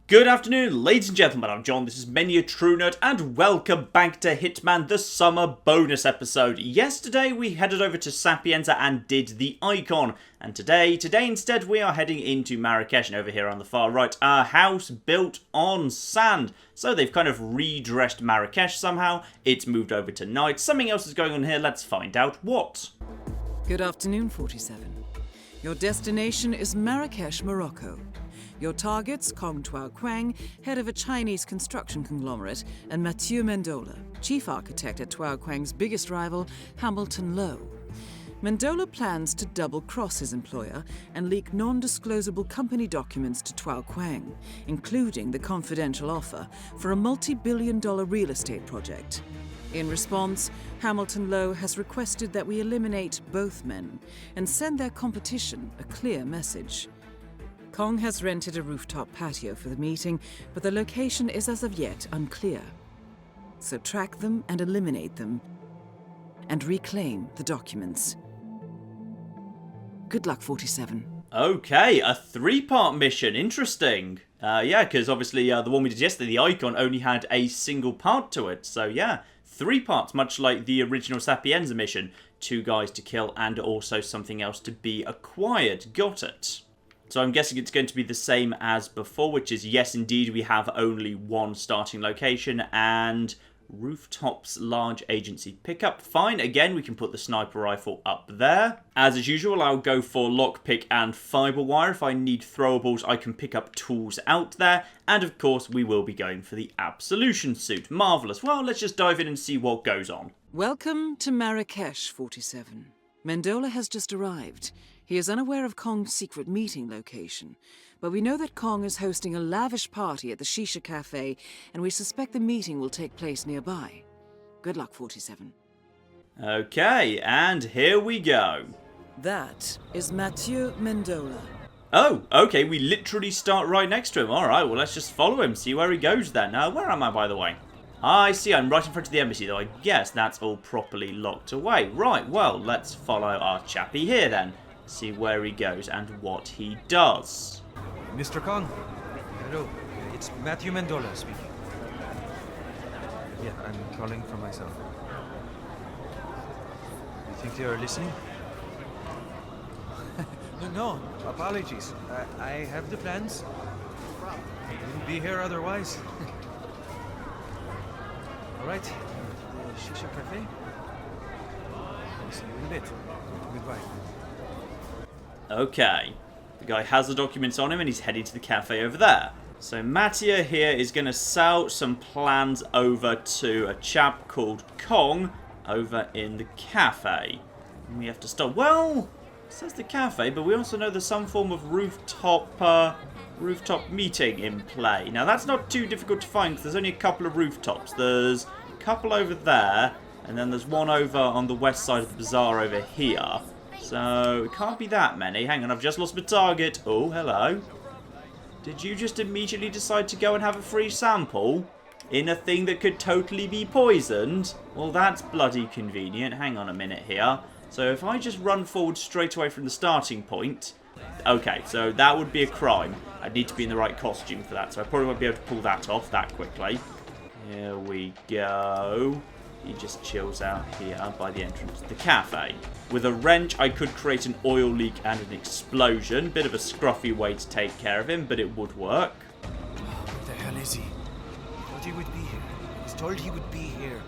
Good afternoon, ladies and gentlemen, I'm John, this is many a true nerd, and welcome back to Hitman the Summer Bonus episode. Yesterday we headed over to Sapienza and did the Icon, and today instead we are heading into Marrakesh, and over here on the far right, a house built on sand. So they've kind of redressed Marrakesh somehow, it's moved over to night, something else is going on here, let's find out what. Good afternoon, 47. Your destination is Marrakesh, Morocco. Your targets, Kong Tuao Quang, head of a Chinese construction conglomerate, and Mathieu Mendola, chief architect at Tuao Quang's biggest rival, Hamilton Lowe. Mendola plans to double-cross his employer and leak non-disclosable company documents to Tuao Quang, including the confidential offer for a multi-billion-dollar real estate project. In response, Hamilton Lowe has requested that we eliminate both men and send their competition a clear message. Kong has rented a rooftop patio for the meeting, but the location is as of yet unclear. So track them and eliminate them, and reclaim the documents. Good luck, 47. Okay, a three-part mission, interesting. Yeah, because obviously the one we did yesterday, the Icon, only had a single part to it. So yeah, 3 parts, much like the original Sapienza mission. 2 guys to kill and also something else to be acquired. Got it. So I'm guessing it's going to be the same as before, which is, yes, indeed, we have only one starting location and rooftops large agency pickup. Fine, again, we can put the sniper rifle up there. As is usual, I'll go for lockpick and fiber wire. If I need throwables, I can pick up tools out there. And of course, we will be going for the absolution suit. Marvellous. Well, let's just dive in and see what goes on. Welcome to Marrakesh, 47. Mendola has just arrived. He is unaware of Kong's secret meeting location, but we know that Kong is hosting a lavish party at the Shisha Cafe, and we suspect the meeting will take place nearby. Good luck, 47. Okay, and here we go. That is Mathieu Mendola. Oh, okay, we literally start right next to him. Alright, well, let's just follow him, see where he goes then. Where am I, by the way? I see, I'm right in front of the embassy, though I guess that's all properly locked away. Right, well, let's follow our chappie here then. See where he goes and what he does. Mr. Kong, hello. It's Mathieu Mendola speaking. Yeah, I'm calling for myself. You think they are listening? No, apologies. I have the plans. I wouldn't be here otherwise. All right, the Shisha Cafe. I'll see you in a bit. Goodbye. Okay, the guy has the documents on him and he's heading to the cafe over there. So Mattia here is going to sell some plans over to a chap called Kong over in the cafe. And we have to stop. Well, it says the cafe, but we also know there's some form of rooftop meeting in play. Now that's not too difficult to find because there's only a couple of rooftops. There's a couple over there, and then there's one over on the west side of the bazaar over here. So, it can't be that many. Hang on, I've just lost my target. Oh, hello. Did you just immediately decide to go and have a free sample in a thing that could totally be poisoned? Well, that's bloody convenient. Hang on a minute here. So, if I just run forward straight away from the starting point... Okay, so that would be a crime. I'd need to be in the right costume for that, so I probably won't be able to pull that off that quickly. Here we go. He just chills out here by the entrance to the cafe. With a wrench, I could create an oil leak and an explosion. Bit of a scruffy way to take care of him, but it would work. Where the hell is he? I thought he would be here. I was told he would be here.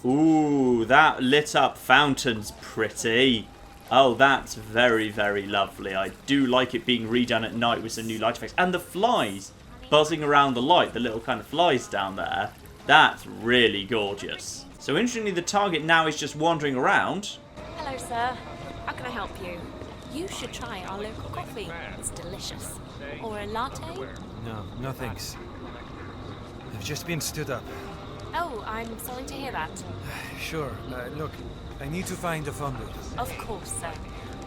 Ooh, that lit up fountain's pretty. Oh, that's very, very lovely. I do like it being redone at night with some new light effects. And the flies buzzing around the light, the little kind of flies down there. That's really gorgeous. So interestingly, the target now is just wandering around. Hello, sir. How can I help you? You should try our local coffee. It's delicious. Or a latte? No thanks. I've just been stood up. Oh, I'm sorry to hear that. Sure. Look, I need to find a phone booth. Of course, sir.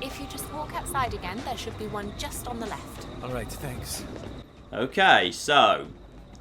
If you just walk outside again, there should be one just on the left. All right, thanks. Okay, so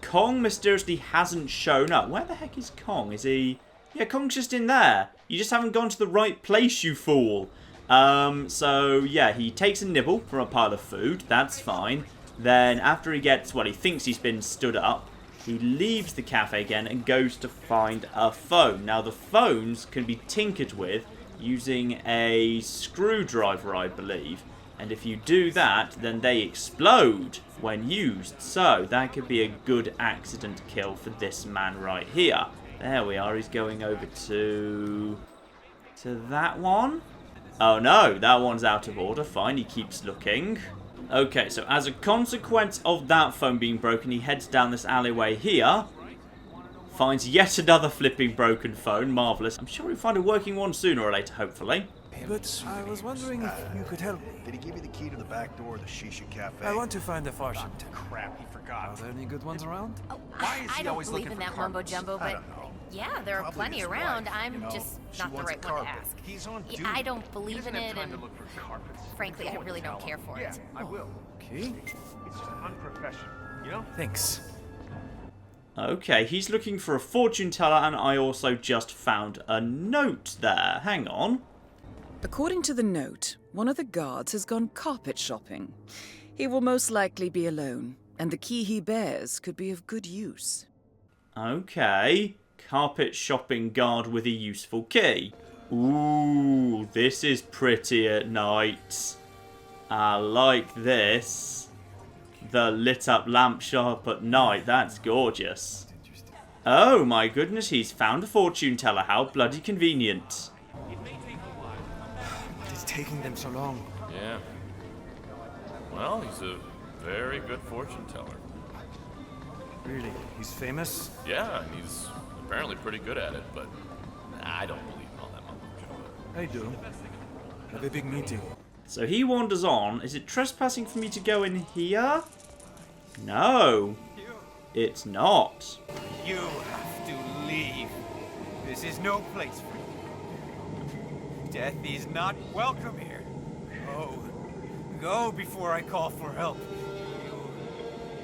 Kong mysteriously hasn't shown up. Where the heck is Kong? Is he... Yeah, Kong's just in there. You just haven't gone to the right place, you fool. So, yeah, he takes a nibble from a pile of food. That's fine. Then after he gets, well, he thinks he's been stood up, he leaves the cafe again and goes to find a phone. Now the phones can be tinkered with using a screwdriver, I believe. And if you do that, then they explode when used. So that could be a good accident kill for this man right here. There we are. He's going over to that one. Oh no, that one's out of order. Fine, he keeps looking. Okay, so as a consequence of that phone being broken, he heads down this alleyway here. Finds yet another flipping broken phone. Marvellous. I'm sure we'll find a working one sooner or later, hopefully. But I was wondering if you could help me. Did he give you the key to the back door of the Shisha Cafe? I want to find a fortune. Crap, he forgot. Are there any good ones around? Oh, Why is I he don't always believe looking in for that mumbo carpets? jumbo, I but don't know. yeah, there are Probably plenty his around. wife, I'm you know, just she not the wants a right one to carpet. ask. He's on Yeah, duty. I don't He believe doesn't in have it, time to and look for carpets. frankly, I Go and really don't tell care him. for Yeah, it. I will. Okay. It's just unprofessional, you know? Thanks. Okay, he's looking for a fortune teller, and I also just found a note there. Hang on. According to the note, one of the guards has gone carpet shopping. He will most likely be alone, and the key he bears could be of good use. Okay. Carpet shopping guard with a useful key. Ooh, this is pretty at night. I like this. The lit up lamp shop at night. That's gorgeous. Oh my goodness, he's found a fortune teller. How bloody convenient. What is taking them so long? Yeah. Well, he's a very good fortune teller. Really? He's famous? Yeah, and he's apparently pretty good at it, but I don't believe in all that mumbo jumbo. I do. Have a big meeting. So he wanders on. Is it trespassing for me to go in here? No. It's not. You have to leave. This is no place for you. Death is not welcome here. Go. Go before I call for help.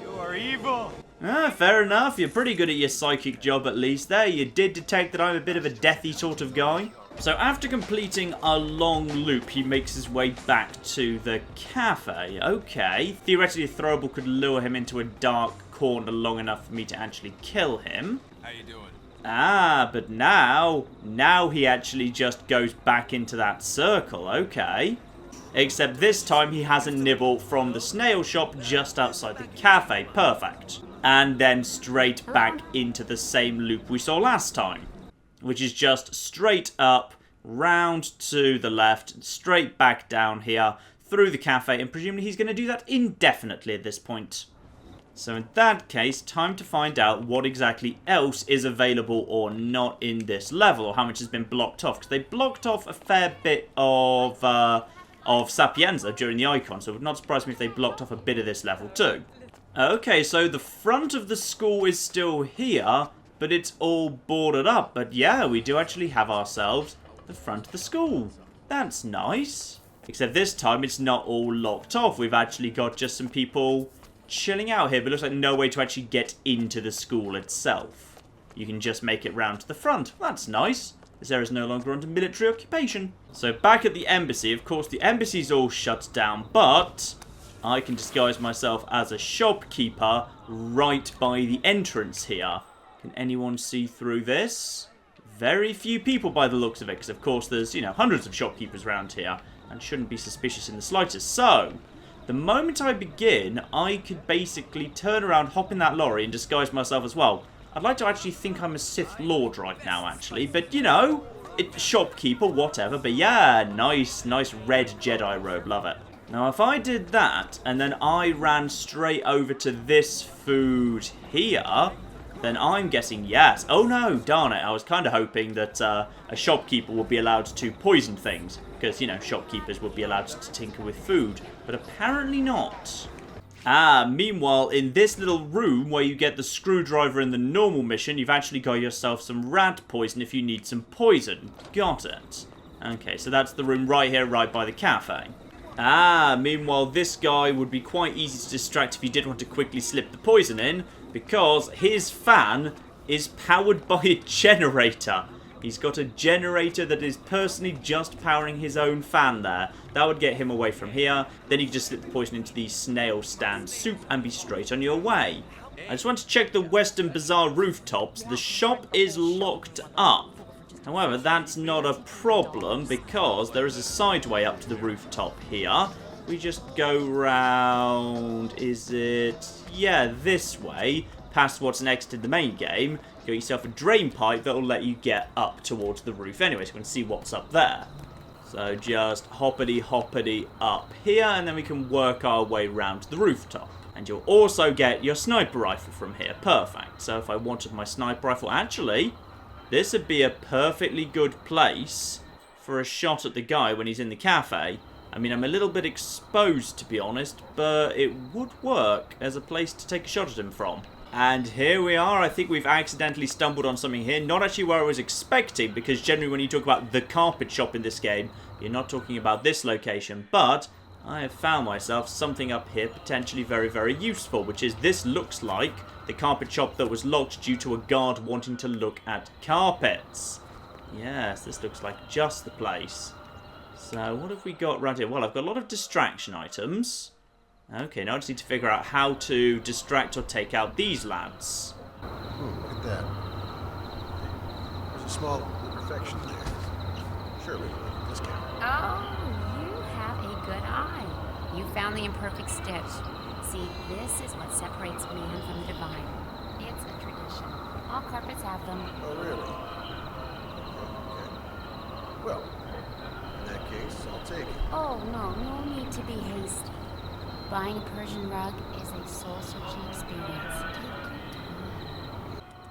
You are evil. Fair enough. You're pretty good at your psychic job at least there. You did detect that I'm a bit of a deathy sort of guy. So after completing a long loop, he makes his way back to the cafe. Okay. Theoretically, a throwable could lure him into a dark corner long enough for me to actually kill him. How you doing? Ah, but now he actually just goes back into that circle. Okay. Except this time he has a nibble from the snail shop just outside the cafe. Perfect. And then straight back into the same loop we saw last time, which is just straight up, round to the left, straight back down here, through the cafe, and presumably he's going to do that indefinitely at this point. So in that case, time to find out what exactly else is available or not in this level, or how much has been blocked off, because they blocked off a fair bit of Sapienza during the icon, so it would not surprise me if they blocked off a bit of this level too. Okay, so the front of the school is still here, but it's all boarded up. But yeah, we do actually have ourselves the front of the school. That's nice. Except this time it's not all locked off. We've actually got just some people chilling out here, but it looks like no way to actually get into the school itself. You can just make it round to the front. That's nice. This area is no longer under military occupation. So back at the embassy, of course the embassy's all shut down, but I can disguise myself as a shopkeeper right by the entrance here. Can anyone see through this? Very few people by the looks of it, because of course there's, hundreds of shopkeepers around here, and shouldn't be suspicious in the slightest. So, the moment I begin, I could basically turn around, hop in that lorry, and disguise myself as well. I'd like to actually think I'm a Sith Lord right now, actually, but it's shopkeeper, whatever. But yeah, nice red Jedi robe, love it. Now, if I did that, and then I ran straight over to this food here, then I'm guessing yes. Oh no, darn it. I was kind of hoping that a shopkeeper would be allowed to poison things, because, shopkeepers would be allowed to tinker with food, but apparently not. Meanwhile, in this little room where you get the screwdriver in the normal mission, you've actually got yourself some rat poison if you need some poison. Got it. Okay, so that's the room right here, right by the cafe. Meanwhile, this guy would be quite easy to distract if you did want to quickly slip the poison in, because his fan is powered by a generator. He's got a generator that is personally just powering his own fan there. That would get him away from here. Then you can just slip the poison into the snail stand soup and be straight on your way. I just want to check the Western Bazaar rooftops. The shop is locked up. However, that's not a problem because there is a side way up to the rooftop here. We just go round, is it? Yeah, this way, past what's next in the main game. Get yourself a drain pipe that will let you get up towards the roof anyway, so we can see what's up there. So just hoppity up here, and then we can work our way round to the rooftop. And you'll also get your sniper rifle from here. Perfect. So if I wanted my sniper rifle, actually, this would be a perfectly good place for a shot at the guy when he's in the cafe. I mean, I'm a little bit exposed, to be honest, but it would work as a place to take a shot at him from. And here we are. I think we've accidentally stumbled on something here. Not actually where I was expecting, because generally when you talk about the carpet shop in this game, you're not talking about this location. But I have found myself something up here potentially very, very useful, which is this looks like the carpet shop that was locked due to a guard wanting to look at carpets. Yes, this looks like just the place. So what have we got right here? Well, I've got a lot of distraction items. Okay, now I just need to figure out how to distract or take out these lads. Look at that. There's a small imperfection there. Surely, discount. Oh, you have a good eye. You found the imperfect stitch. See, this is what separates man from the divine. It's a tradition. All carpets have them. Oh, really? Okay. Well, in that case, I'll take it. Oh, no need to be hasty. Buying a Persian rug is a soul-searching experience. Take your time.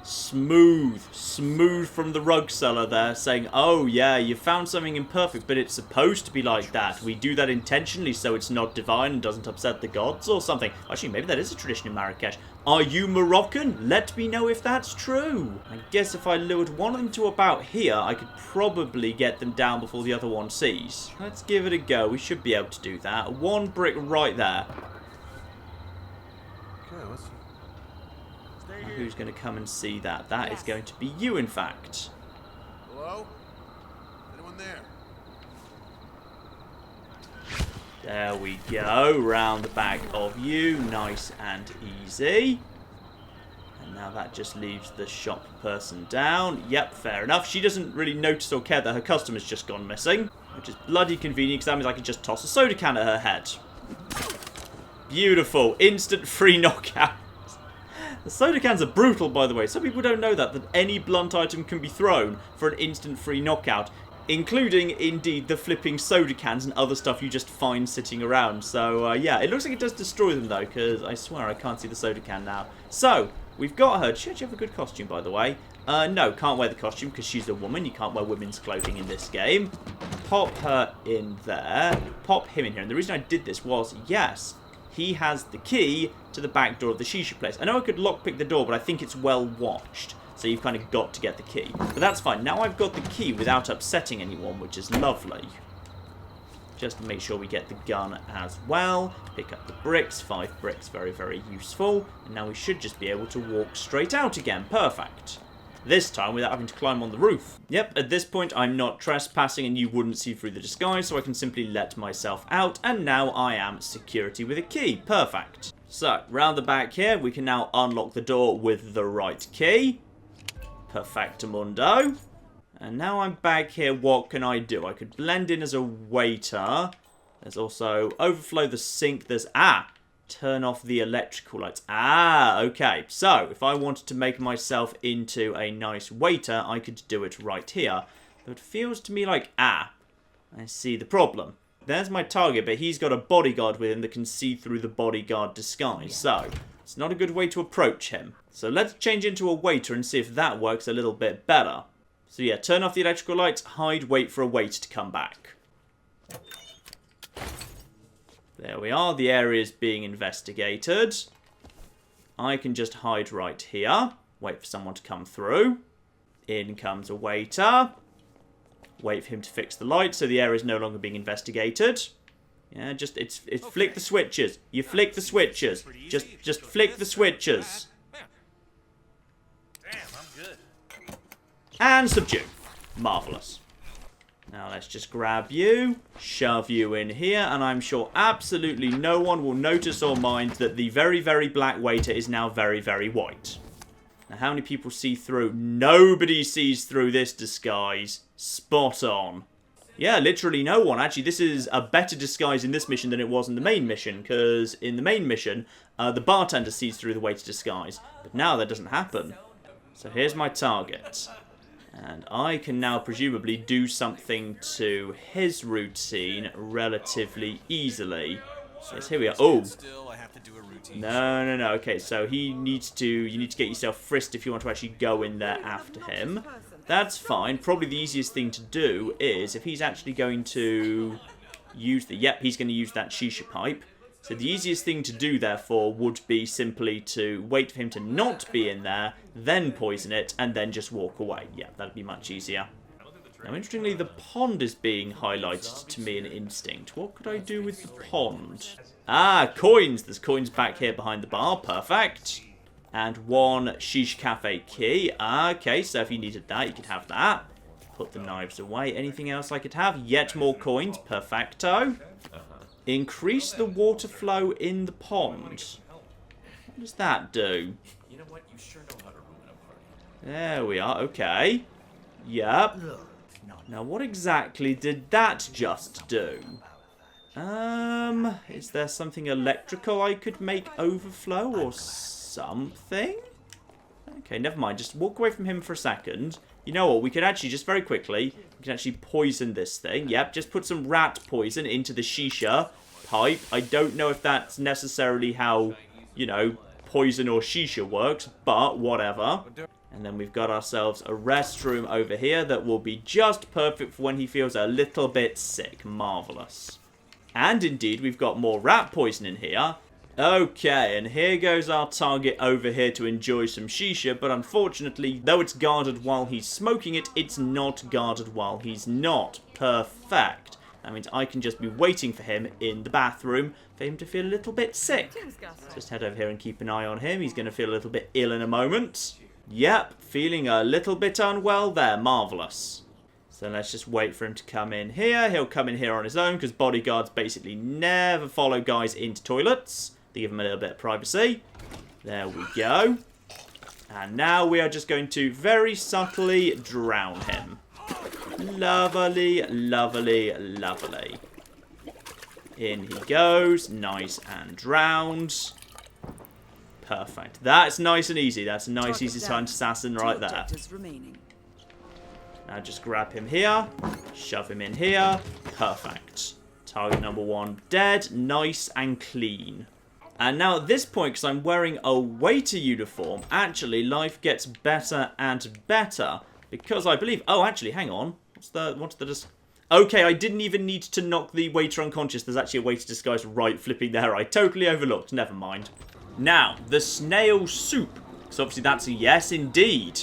Smooth from the rug seller there, saying, oh yeah, you found something imperfect, but it's supposed to be like that. We do that intentionally so it's not divine and doesn't upset the gods or something. Actually, maybe that is a tradition in Marrakesh. Are you Moroccan? Let me know if that's true. I guess if I lured one of them to about here, I could probably get them down before the other one sees. Let's give it a go. We should be able to do that. One brick right there. Okay, let's see. Who's going to come and see that? That is going to be you, in fact. Hello? Anyone there? There we go. Round the back of you. Nice and easy. And now that just leaves the shop person down. Yep, fair enough. She doesn't really notice or care that her customer's just gone missing. Which is bloody convenient because that means I can just toss a soda can at her head. Beautiful. Instant free knockout. The soda cans are brutal, by the way. Some people don't know that any blunt item can be thrown for an instant free knockout, including, indeed, the flipping soda cans and other stuff you just find sitting around. So, yeah, it looks like it does destroy them, though, because I swear I can't see the soda can now. So, we've got her. Does she actually have a good costume, by the way? No, can't wear the costume because she's a woman. You can't wear women's clothing in this game. Pop her in there. Pop him in here. And the reason I did this was, yes, he has the key to the back door of the shisha place. I know I could lockpick the door, but I think it's well watched. So you've kind of got to get the key. But that's fine. Now I've got the key without upsetting anyone, which is lovely. Just to make sure we get the gun as well. Pick up the bricks. 5 bricks. Very, very useful. And now we should just be able to walk straight out again. Perfect. This time without having to climb on the roof. Yep, at this point I'm not trespassing and you wouldn't see through the disguise, so I can simply let myself out, and now I am security with a key. Perfect. So, round the back here, we can now unlock the door with the right key. Perfectamundo. And now I'm back here, what can I do? I could blend in as a waiter. There's also overflow the sink. There's, turn off the electrical lights. Okay. So, if I wanted to make myself into a nice waiter, I could do it right here. But it feels to me like, I see the problem. There's my target, but he's got a bodyguard with him that can see through the bodyguard disguise. So, it's not a good way to approach him. So, let's change into a waiter and see if that works a little bit better. So, yeah, turn off the electrical lights, hide, wait for a waiter to come back. There we are. The area is being investigated. I can just hide right here. Wait for someone to come through. In comes a waiter. Wait for him to fix the light so the area is no longer being investigated. Yeah, just it's flick the switches. You flick the switches. Just flick the switches. Damn, I'm good. And subdue. Marvellous. Now let's just grab you, shove you in here, and I'm sure absolutely no one will notice or mind that the very, very black waiter is now very, very white. Now, how many people see through? Nobody sees through this disguise. Spot on. Yeah, literally no one. Actually, this is a better disguise in this mission than it was in the main mission, because in the main mission, the bartender sees through the waiter disguise. But now that doesn't happen. So here's my target. And I can now presumably do something to his routine relatively easily. So yes, here we are. Oh! No. Okay, so you need to get yourself frisked if you want to actually go in there after him. That's fine. Probably the easiest thing to do is if he's actually going to use the... Yep, he's going to use that shisha pipe. So the easiest thing to do, therefore, would be simply to wait for him to not be in there, then poison it, and then just walk away. Yeah, that'd be much easier. Now, interestingly, the pond is being highlighted to me in Instinct. What could I do with the pond? Ah, coins! There's coins back here behind the bar. Perfect. And one Sheesh Cafe key. Okay, so if you needed that, you could have that. Put the knives away. Anything else I could have? Yet more coins. Perfecto. Increase the water flow in the pond. What does that do? You know what? You sure know how to ruin a party. There we are. Okay. Yep. Now, what exactly did that just do? Is there something electrical I could make overflow or something? Okay, never mind. Just walk away from him for a second. You know what? We could actually, just very quickly, we can actually poison this thing. Yep, just put some rat poison into the shisha pipe. I don't know if that's necessarily how, you know, poison or shisha works, but whatever. And then we've got ourselves a restroom over here that will be just perfect for when he feels a little bit sick. Marvellous. And indeed, we've got more rat poison in here. Okay, and here goes our target over here to enjoy some shisha, but unfortunately, though it's guarded while he's smoking it, it's not guarded while he's not. Perfect. That means I can just be waiting for him in the bathroom for him to feel a little bit sick. Just head over here and keep an eye on him. He's going to feel a little bit ill in a moment. Yep, feeling a little bit unwell there. Marvellous. So let's just wait for him to come in here. He'll come in here on his own because bodyguards basically never follow guys into toilets. They give him a little bit of privacy. There we go. And now we are just going to very subtly drown him. Lovely, lovely, lovely. In he goes. Nice and drowned. Perfect. That's nice and easy. That's a nice, easy time assassin right there. Now just grab him here. Shove him in here. Perfect. Target number 1 dead. Nice and clean. And now at this point, because I'm wearing a waiter uniform, actually life gets better and better. Because I believe... Oh, actually, hang on. What's the... Okay, I didn't even need to knock the waiter unconscious. There's actually a waiter disguise right flipping there. I totally overlooked. Never mind. Now, the snail soup. So obviously that's a yes, indeed.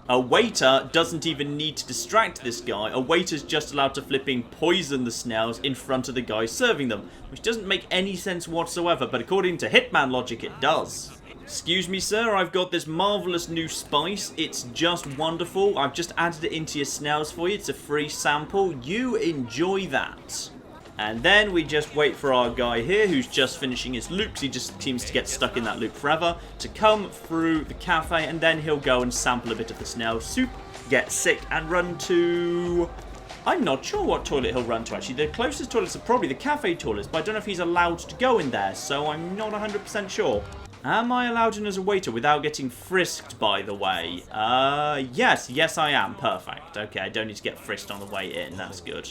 A waiter doesn't even need to distract this guy. A waiter's just allowed to flipping poison the snails in front of the guy serving them. Which doesn't make any sense whatsoever, but according to Hitman logic, it does. Excuse me, sir, I've got this marvellous new spice. It's just wonderful. I've just added it into your snails for you. It's a free sample. You enjoy that. And then we just wait for our guy here, who's just finishing his loop, because he just seems to get stuck in that loop forever, to come through the cafe, and then he'll go and sample a bit of the snail soup, get sick, and run to... I'm not sure what toilet he'll run to, actually. The closest toilets are probably the cafe toilets, but I don't know if he's allowed to go in there, so I'm not 100% sure. Am I allowed in as a waiter without getting frisked, by the way? Yes I am. Perfect. Okay, I don't need to get frisked on the way in. That's good.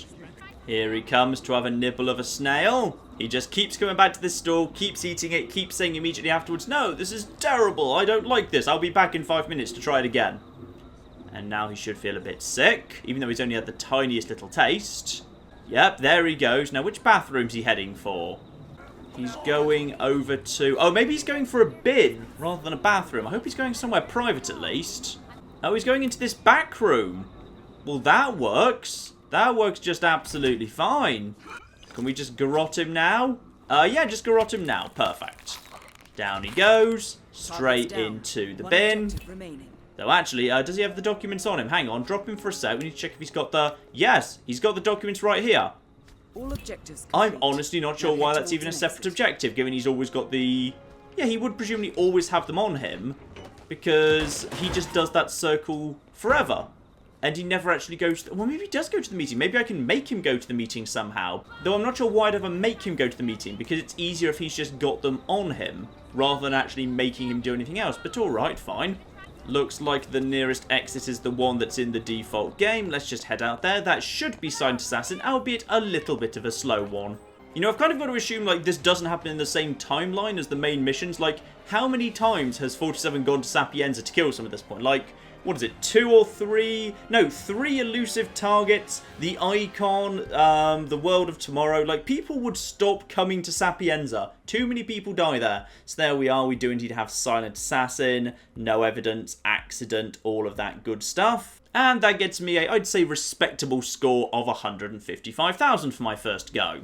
Here he comes to have a nibble of a snail. He just keeps coming back to this stall, keeps eating it, keeps saying immediately afterwards, no, this is terrible, I don't like this, I'll be back in 5 minutes to try it again. And now he should feel a bit sick, even though he's only had the tiniest little taste. Yep, there he goes. Now, which bathroom's he heading for? He's going over to... Oh, maybe he's going for a bin rather than a bathroom. I hope he's going somewhere private at least. Oh, he's going into this back room. Well, that works. That works just absolutely fine. Can we just garrot him now? Yeah, just garrot him now. Perfect. Down he goes. Straight into the bin. Though actually, does he have the documents on him? Hang on, drop him for a sec. We need to check if he's got the... Yes, he's got the documents right here. All objectives I'm complete. honestly not sure Now why head that's even a towards an separate exit. objective, given he's always got the... Yeah, he would presumably always have them on him, because he just does that circle forever. And he never actually goes to... Well, maybe he does go to the meeting. Maybe I can make him go to the meeting somehow. Though I'm not sure why I'd ever make him go to the meeting, because it's easier if he's just got them on him, rather than actually making him do anything else. But alright, fine. Looks like the nearest exit is the one that's in the default game. Let's just head out there. That should be Silent Assassin, albeit a little bit of a slow one. You know, I've kind of got to assume, like, this doesn't happen in the same timeline as the main missions. Like, how many times has 47 gone to Sapienza to kill someone at this point? Like, what is it, 2 or 3? No, 3 elusive targets, the Icon, the World of Tomorrow. Like, people would stop coming to Sapienza. Too many people die there. So there we are, we do indeed have Silent Assassin, no evidence, accident, all of that good stuff. And that gets me a, I'd say, respectable score of 155,000 for my first go.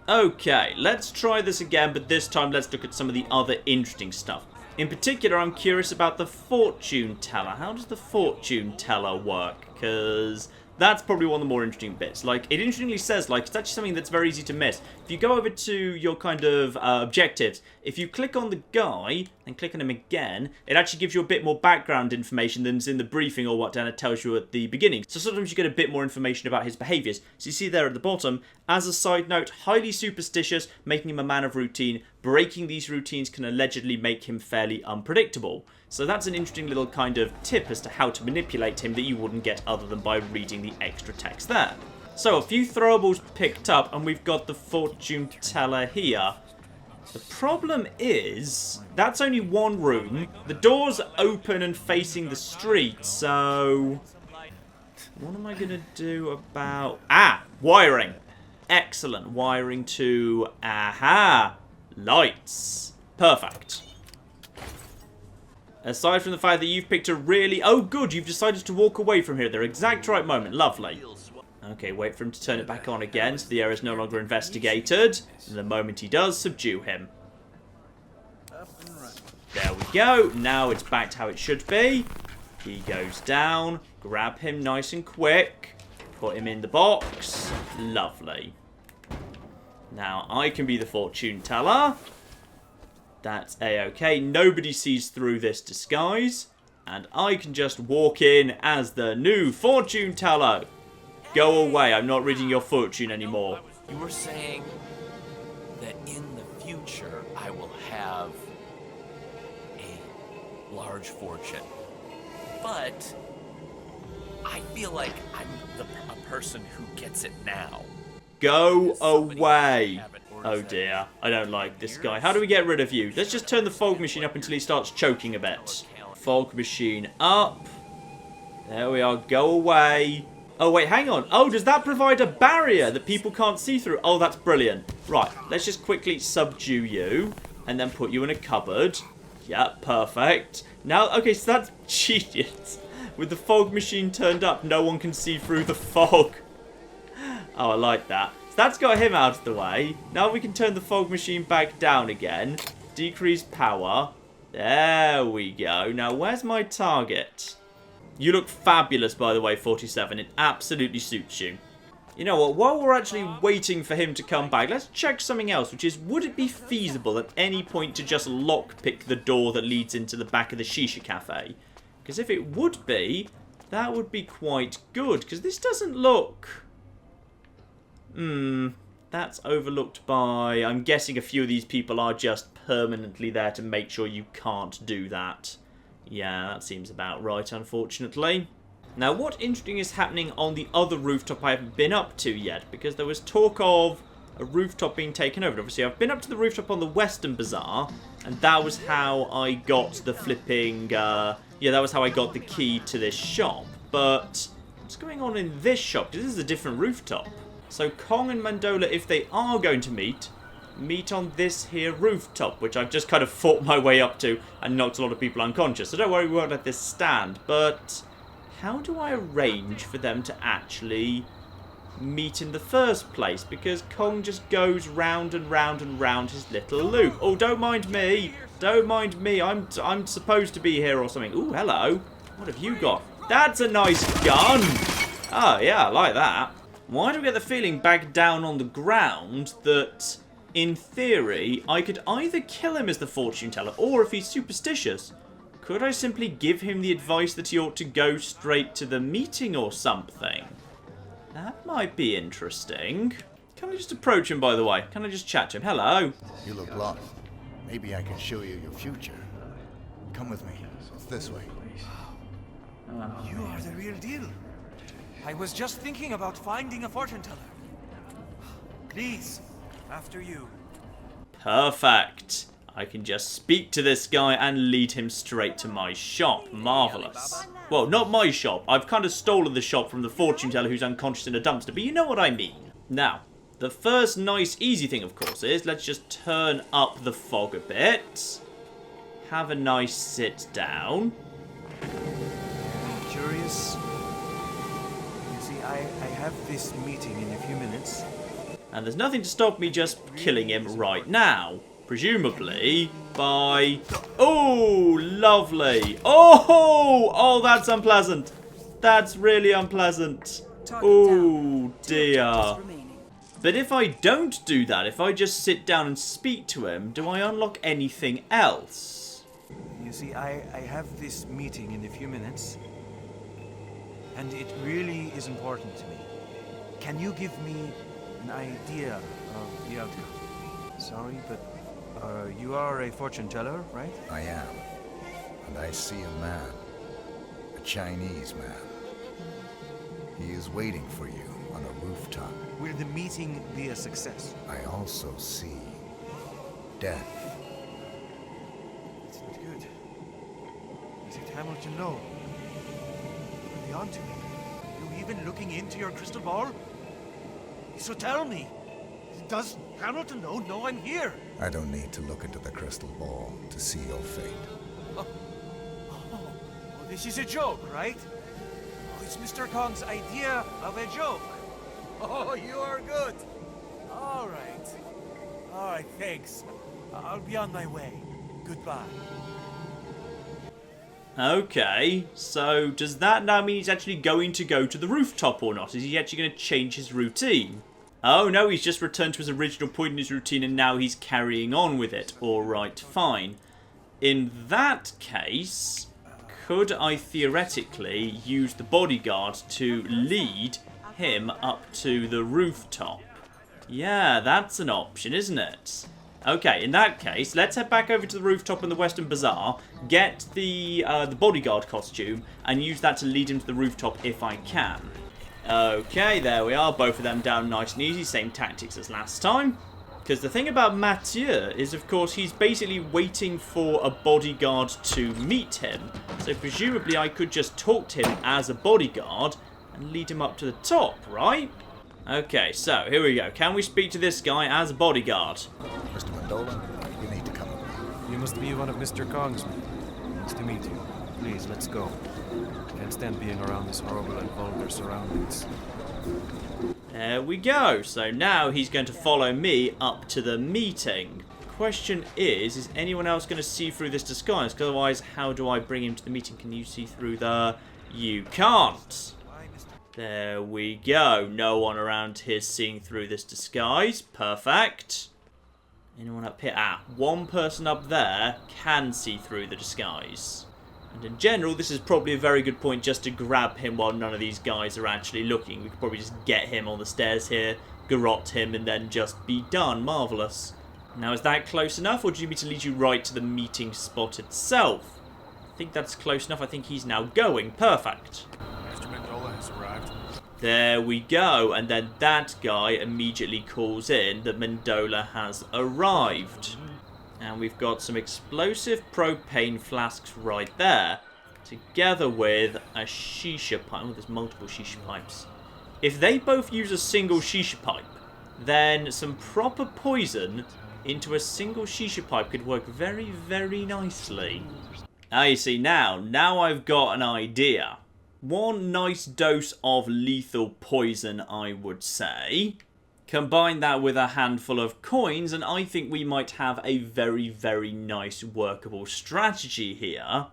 Okay, let's try this again, but this time let's look at some of the other interesting stuff. In particular, I'm curious about the fortune teller. How does the fortune teller work? Because that's probably one of the more interesting bits. Like, it interestingly says, like, it's actually something that's very easy to miss. If you go over to your kind of objectives, if you click on the guy and click on him again, it actually gives you a bit more background information than's in the briefing or what Dana tells you at the beginning. So sometimes you get a bit more information about his behaviours. So you see there at the bottom, as a side note, highly superstitious, making him a man of routine. Breaking these routines can allegedly make him fairly unpredictable. So that's an interesting little kind of tip as to how to manipulate him that you wouldn't get other than by reading the extra text there. So a few throwables picked up, and we've got the fortune teller here. The problem is, that's only one room. The door's open and facing the street, so... What am I going to do about... Ah! Wiring! Excellent. Wiring to... Aha! Lights. Perfect. Aside from the fact that you've picked a really... Oh, good, you've decided to walk away from here at the exact right moment. Lovely. Okay, wait for him to turn it back on again so the area is no longer investigated. And the moment he does, subdue him. There we go. Now it's back to how it should be. He goes down. Grab him nice and quick. Put him in the box. Lovely. Now I can be the fortune teller. That's a-okay. Nobody sees through this disguise. And I can just walk in as the new fortune teller. Go away. I'm not reading your fortune anymore. You were saying that in the future I will have a large fortune. But I feel like I'm a person who gets it now. Go away. Oh dear, I don't like this guy. How do we get rid of you? Let's just turn the fog machine up until he starts choking a bit. Fog machine up. There we are, go away. Oh wait, hang on. Oh, does that provide a barrier that people can't see through? Oh, that's brilliant. Right, let's just quickly subdue you and then put you in a cupboard. Yeah, perfect. Now, okay, so that's genius. With the fog machine turned up, no one can see through the fog. Oh, I like that. So that's got him out of the way. Now we can turn the fog machine back down again. Decrease power. There we go. Now, where's my target? You look fabulous, by the way, 47. It absolutely suits you. You know what? While we're actually waiting for him to come back, let's check something else, which is, would it be feasible at any point to just lockpick the door that leads into the back of the Shisha Cafe? Because if it would be, that would be quite good. Because this doesn't look... That's overlooked by... I'm guessing a few of these people are just permanently there to make sure you can't do that. Yeah, that seems about right, unfortunately. Now, what interesting is happening on the other rooftop I haven't been up to yet? Because there was talk of a rooftop being taken over. Obviously, I've been up to the rooftop on the Western Bazaar, and that was how I got the flipping... yeah, that was how I got the key to this shop. But what's going on in this shop? This is a different rooftop. So Kong and Mandola, if they are going to meet on this here rooftop, which I've just kind of fought my way up to and knocked a lot of people unconscious. So don't worry, we won't let this stand. But how do I arrange for them to actually meet in the first place? Because Kong just goes round and round and round his little loop. Oh, don't mind me. Don't mind me. I'm supposed to be here or something. Ooh, hello. What have you got? That's a nice gun! Oh, yeah, I like that. Why do I get the feeling back down on the ground that, in theory, I could either kill him as the fortune teller, or if he's superstitious, could I simply give him the advice that he ought to go straight to the meeting or something? That might be interesting. Can I just approach him, by the way? Can I just chat to him? Hello? You look lost. Maybe I can show you your future. Come with me. It's this way. You are the real deal. I was just thinking about finding a fortune teller. Please, after you. Perfect. I can just speak to this guy and lead him straight to my shop. Marvellous. Well, not my shop. I've kind of stolen the shop from the fortune teller who's unconscious in a dumpster, but you know what I mean. Now, the first nice easy thing, of course, is let's just turn up the fog a bit. Have a nice sit down. Curious? You see, I have this meeting in a few minutes. And there's nothing to stop me just killing him right now. Presumably by... Oh, lovely. Oh, that's unpleasant. That's really unpleasant. Oh, dear. But if I don't do that, if I just sit down and speak to him, do I unlock anything else? You see, I have this meeting in a few minutes. And it really is important to me. Can you give me an idea of the outcome? Sorry, but you are a fortune teller, right? I am. And I see a man. A Chinese man. He is waiting for you on a rooftop. Will the meeting be a success? I also see death. It's not good. Is it Hamilton low? Are they onto me? Are you even looking into your crystal ball? So tell me, does Hamilton know I'm here? I don't need to look into the crystal ball to see your fate. Oh, this is a joke, right? Oh, it's Mr. Kong's idea of a joke. Oh, you are good. All right, thanks. I'll be on my way. Goodbye. Okay, so does that now mean he's actually going to go to the rooftop or not? Is he actually going to change his routine? Oh no, he's just returned to his original point in his routine and now he's carrying on with it. Alright, fine. In that case, could I theoretically use the bodyguard to lead him up to the rooftop? Yeah, that's an option, isn't it? Okay, in that case, let's head back over to the rooftop in the Western Bazaar, get the bodyguard costume, and use that to lead him to the rooftop if I can. Okay, there we are, both of them down nice and easy, same tactics as last time. Because the thing about Mathieu is, of course, he's basically waiting for a bodyguard to meet him. So presumably I could just talk to him as a bodyguard and lead him up to the top, right? Okay, so here we go. Can we speak to this guy as a bodyguard? Mr. Mendola, you need to come with me. You must be one of Mr. Kong's men. Nice to meet you. Please, let's go. Can't stand being around this horrible and vulgar surroundings. There we go. So now he's going to follow me up to the meeting. Question is anyone else going to see through this disguise? Because otherwise, how do I bring him to the meeting? Can you see through the... You can't. There we go. No one around here seeing through this disguise. Perfect. Anyone up here? Ah, one person up there can see through the disguise. And in general, this is probably a very good point just to grab him while none of these guys are actually looking. We could probably just get him on the stairs here, garrote him, and then just be done. Marvellous. Now, is that close enough, or do you need me to lead you right to the meeting spot itself? I think that's close enough. I think he's now going. Perfect. Mr. Mendola has arrived. There we go. And then that guy immediately calls in that Mendola has arrived. And we've got some explosive propane flasks right there, together with a shisha pipe. Oh, there's multiple shisha pipes. If they both use a single shisha pipe, then some proper poison into a single shisha pipe could work very, very nicely. Ah, you see, now I've got an idea. One nice dose of lethal poison, I would say. Combine that with a handful of coins, and I think we might have a very, very nice workable strategy here.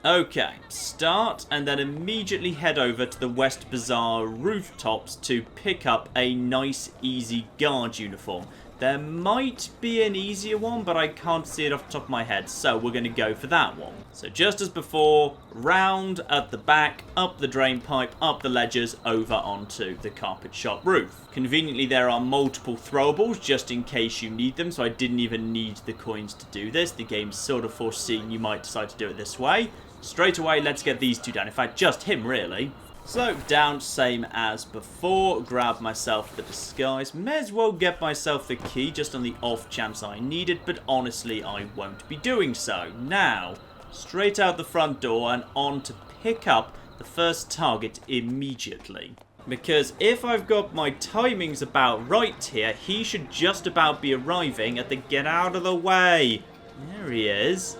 Okay, start and then immediately head over to the West Bazaar rooftops to pick up a nice, easy guard uniform. There might be an easier one, but I can't see it off the top of my head, so we're going to go for that one. So just as before, round at the back, up the drain pipe, up the ledgers, over onto the carpet shop roof. Conveniently, there are multiple throwables just in case you need them, so I didn't even need the coins to do this. The game's sort of foreseeing you might decide to do it this way. Straight away, let's get these two down. In fact, just him, really. So, down, same as before. Grab myself the disguise. May as well get myself the key, just on the off chance I need it, but honestly, I won't be doing so. Now, straight out the front door and on to pick up the first target immediately. Because if I've got my timings about right here, he should just about be arriving at the get out of the way. There he is.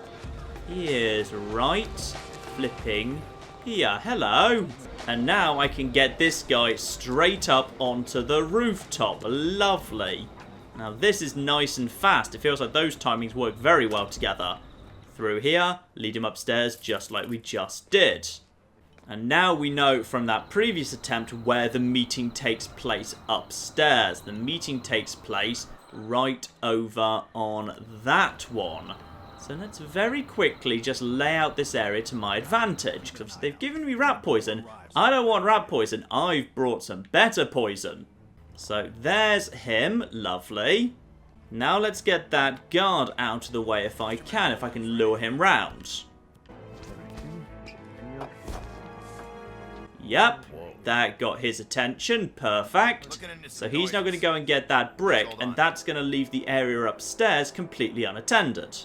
He is right flipping here. Hello. And now I can get this guy straight up onto the rooftop. Lovely. Now this is nice and fast. It feels like those timings work very well together. Through here, lead him upstairs just like we just did. And now we know from that previous attempt where the meeting takes place upstairs. The meeting takes place right over on that one. So let's very quickly just lay out this area to my advantage. Because obviously they've given me rat poison. I don't want rat poison. I've brought some better poison. So there's him. Lovely. Now let's get that guard out of the way if I can. If I can lure him round. Yep. That got his attention. Perfect. So he's now going to go and get that brick. And that's going to leave the area upstairs completely unattended.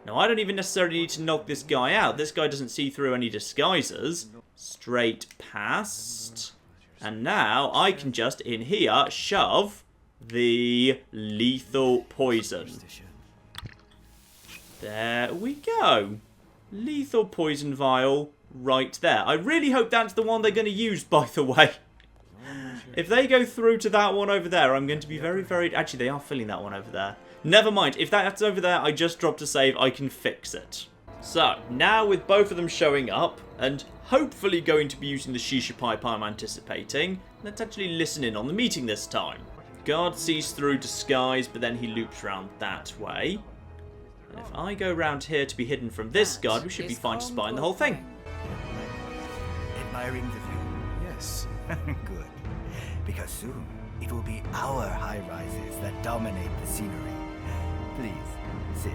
Now, I don't even necessarily need to knock this guy out. This guy doesn't see through any disguises. Straight past. And now I can just, in here, shove the lethal poison. There we go. Lethal poison vial right there. I really hope that's the one they're going to use, by the way. If they go through to that one over there, I'm going to be very, very... Actually, they are filling that one over there. Never mind. If that's over there, I just dropped a save. I can fix it. So, now with both of them showing up, and hopefully going to be using the shisha pipe I'm anticipating, let's actually listen in on the meeting this time. Guard sees through disguise, but then he loops around that way. And if I go round here to be hidden from this guard, we should be fine to spy on the whole thing. Admiring the view? Yes. Good. Because soon, it will be our high-rises that dominate the scenery. Please, sit.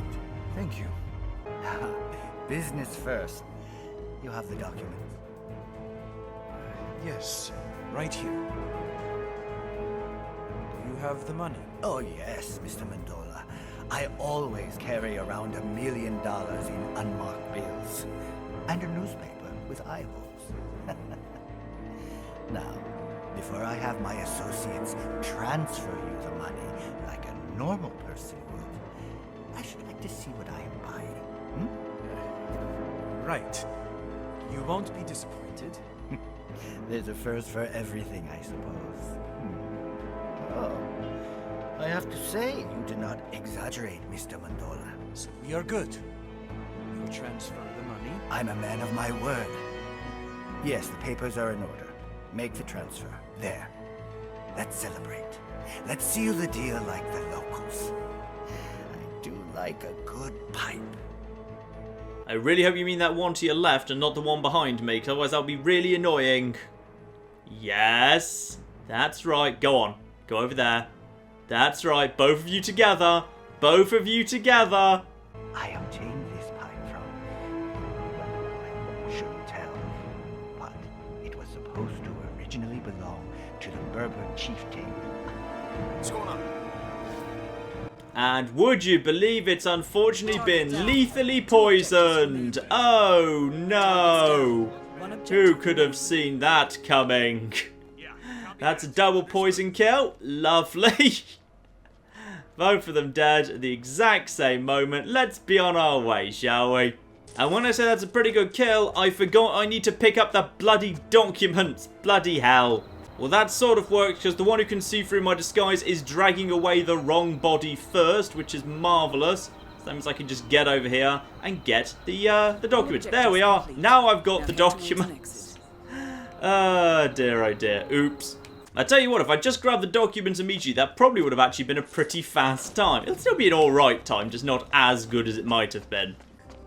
Thank you. Business first. You have the documents. Yes, right here. Do you have the money? Oh yes, Mr. Mendola. I always carry around $1 million in unmarked bills. And a newspaper with eye holes. Now, before I have my associates transfer you the money like a normal person would, I should like to see what I am buying. Right. You won't be disappointed. There's a first for everything, I suppose. Oh, I have to say, you do not exaggerate, Mr. Mendola. So we are good. You'll transfer the money. I'm a man of my word. Yes, the papers are in order. Make the transfer. There. Let's celebrate. Let's seal the deal like the locals. I do like a good pipe. I really hope you mean that one to your left and not the one behind me, because otherwise that'll be really annoying. Yes. That's right. Go on. Go over there. That's right. Both of you together. Both of you together. I obtained this pipe from... well, I shouldn't tell. But it was supposed to originally belong to the Berber chieftain. What's going on? And would you believe it's unfortunately been lethally poisoned? Oh no! Who could have seen that coming? That's a double poison kill. Lovely. Both of them dead at the exact same moment. Let's be on our way, shall we? And when I say that's a pretty good kill, I forgot I need to pick up the bloody documents. Bloody hell. Well, that sort of works because the one who can see through my disguise is dragging away the wrong body first, which is marvellous. So That means I can just get over here and get the documents. There we are. Now I've got the documents. Oh dear. Oops. I tell you what, if I just grabbed the documents immediately, that probably would have actually been a pretty fast time. It'll still be an alright time, just not as good as it might have been.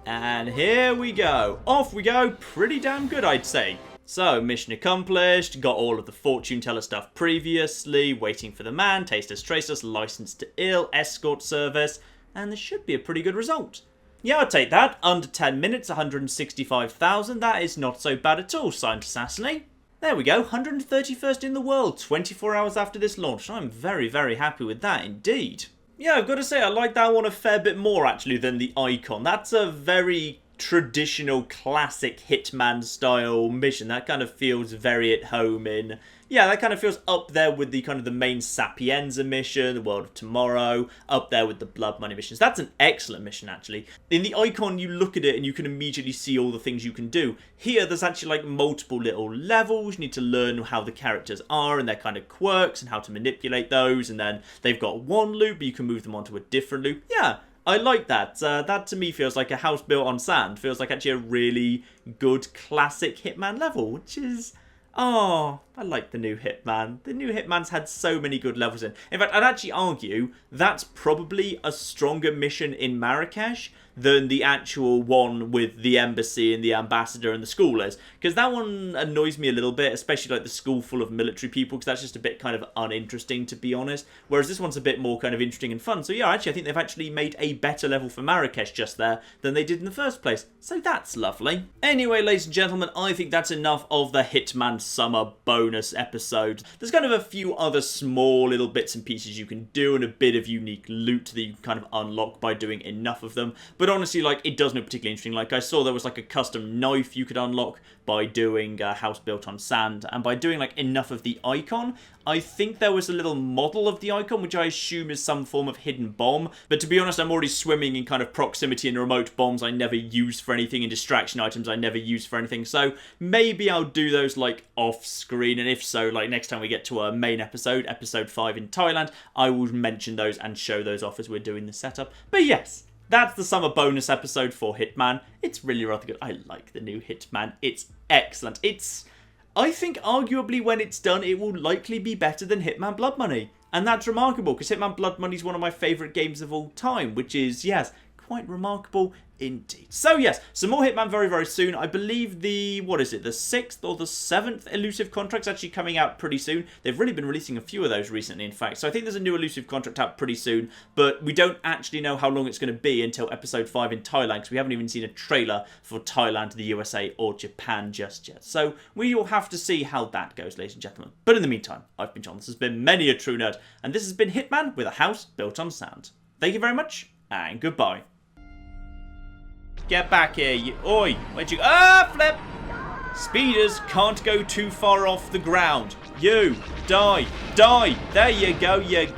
And here we go. Off we go. Pretty damn good, I'd say. So, mission accomplished, got all of the fortune teller stuff previously, waiting for the man, taste us, trace us, license to ill, escort service, and this should be a pretty good result. Yeah, I'll take that. Under 10 minutes, 165,000. That is not so bad at all, signed assassinate. There we go, 131st in the world, 24 hours after this launch. I'm very, very happy with that indeed. Yeah, I've got to say, I like that one a fair bit more, actually, than the icon. That's a very traditional, classic Hitman-style mission. That kind of feels very at home in... Yeah, that kind of feels up there with the kind of the main Sapienza mission, the World of Tomorrow, up there with the Blood Money missions. That's an excellent mission, actually. In the icon, you look at it and you can immediately see all the things you can do. Here, there's actually like multiple little levels. You need to learn how the characters are and their kind of quirks and how to manipulate those. And then they've got one loop, but you can move them onto a different loop. Yeah, I like that. That to me feels like a house built on sand. Feels like actually a really good classic Hitman level, which is... Oh, I like the new Hitman. The new Hitman's had so many good levels in. In fact, I'd actually argue that's probably a stronger mission in Marrakesh than the actual one with the embassy and the ambassador and the school is. Because that one annoys me a little bit, especially like the school full of military people, because that's just a bit kind of uninteresting, to be honest. Whereas this one's a bit more kind of interesting and fun. So yeah, actually, I think they've actually made a better level for Marrakesh just there than they did in the first place. So that's lovely. Anyway, ladies and gentlemen, I think that's enough of the Hitman Summer Bonus episode. There's kind of a few other small little bits and pieces you can do and a bit of unique loot that you kind of unlock by doing enough of them. But honestly, like, it does look particularly interesting. Like, I saw there was like a custom knife you could unlock by doing a house built on sand, and by doing like enough of the icon. I think there was a little model of the icon, which I assume is some form of hidden bomb. But to be honest, I'm already swimming in kind of proximity and remote bombs I never use for anything, and distraction items I never use for anything. So maybe I'll do those like off screen, and if so, like next time we get to our main episode, episode 5 in Thailand, I will mention those and show those off as we're doing the setup. But yes, that's the summer bonus episode for Hitman. It's really rather good. I like the new Hitman. It's excellent. I think arguably when it's done, it will likely be better than Hitman Blood Money. And that's remarkable, because Hitman Blood Money is one of my favourite games of all time, which is, yes, quite remarkable indeed. So yes, some more Hitman very, very soon. I believe the 6th or the 7th elusive contract's actually coming out pretty soon. They've really been releasing a few of those recently, in fact. So I think there's a new elusive contract out pretty soon, but we don't actually know how long it's going to be until episode 5 in Thailand, because we haven't even seen a trailer for Thailand, the USA, or Japan just yet. So we will have to see how that goes, ladies and gentlemen. But in the meantime, I've been John. This has been Many a True Nerd, and this has been Hitman with a house built on sand. Thank you very much, and goodbye. Get back here, you... Oi! Where'd you... Ah, flip! Speeders can't go too far off the ground. You! Die! Die! There you go, you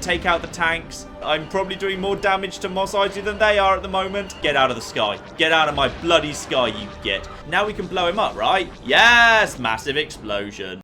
take out the tanks. I'm probably doing more damage to Mos Eisley than they are at the moment. Get out of the sky. Get out of my bloody sky, you git. Now we can blow him up, right? Yes! Massive explosion.